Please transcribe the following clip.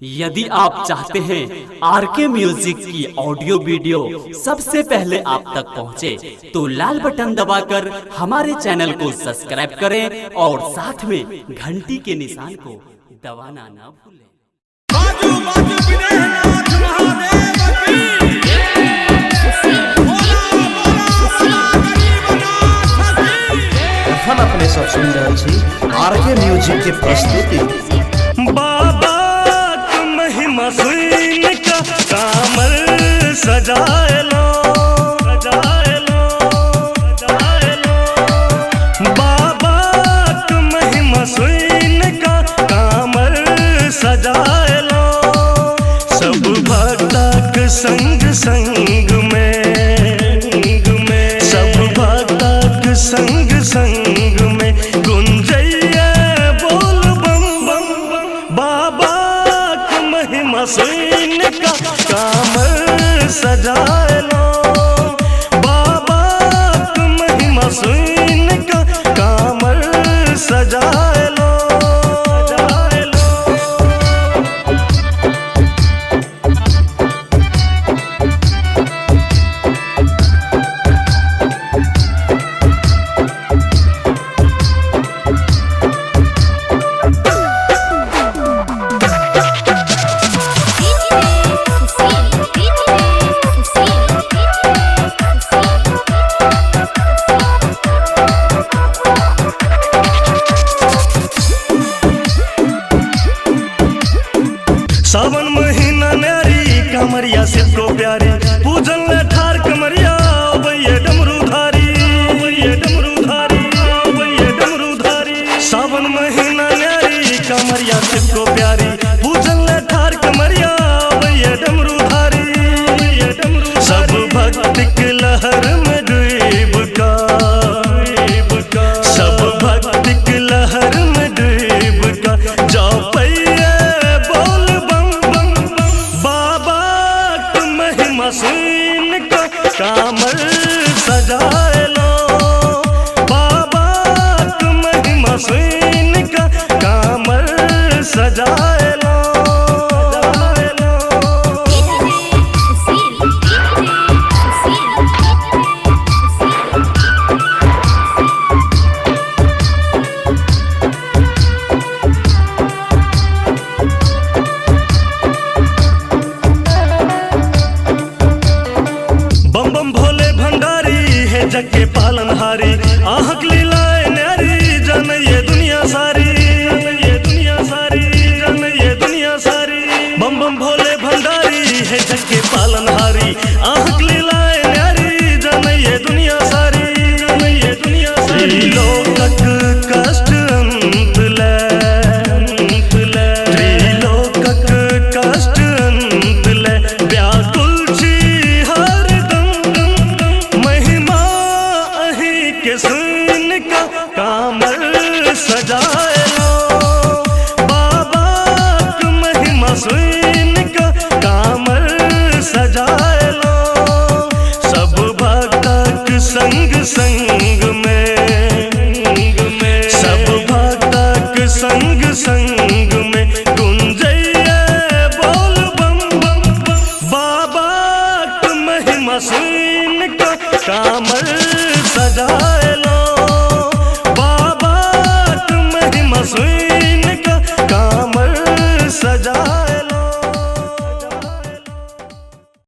यदि आप चाहते हैं आरके म्यूजिक की ऑडियो वीडियो सबसे पहले आप तक पहुंचे, तो लाल बटन दबाकर हमारे चैनल को सब्सक्राइब करें और साथ में घंटी के निशान को दबाना ना भूलें। अपने सब सुंदर छी आरके म्यूजिक के प्रस्तुति बाबा महिमा सुन का कामल सजाए लो, सजाए लो, सजाए लो। बाबा महिमा सुन का कामल सजाए लो। सब भक्तक संग संग में, सब भक्तक संग संग में गुंजैया बोल बम बम बम। बाबा महिमा सुन का कामल सजाए लो। बाबा महिमा सुन का कामल सजाए लो, सजाए लो। सावन महीना न्यारी कमरिया से तो प्यारी पूजन ले ठार कमरिया भैया डमरूधारी, भैया डमरूधारी, भैया डमरूधारी। सावन महीना न्यारी कमरिया से तो प्यारी पूजन ले ठार कमरिया भैया डमरूधारी, भैया डमरूधारी। सब भक्ति के लहर में डूब का, सब भक्ति के लहर में डूब का जाओ पैया बोल बम बम बम। बाबा महिमा सुन का कामल सजाए लो। बाबा महिमा सुन का कामल सजाए लो, सजाए लो। बम बम भोले भंडारी है जग के पालनहारी। आहक लीलाए न्यारी जन ये दुनिया सारी, जन ये दुनिया सारी, जन ये दुनिया सारी। बम बम भोले भंडारी है जग के पालनहारी। आहक लीलाए न्यारी जन ये दुनिया सारी, जन ये दुनिया सारी। लोकक कष्ट अंत ले, त्रिलोकक कष्ट अंत ले। व्याकुल छी हर दम दम दम। महिमा अही के सुन का कामल सजाए लो। बाबा महिमा सुन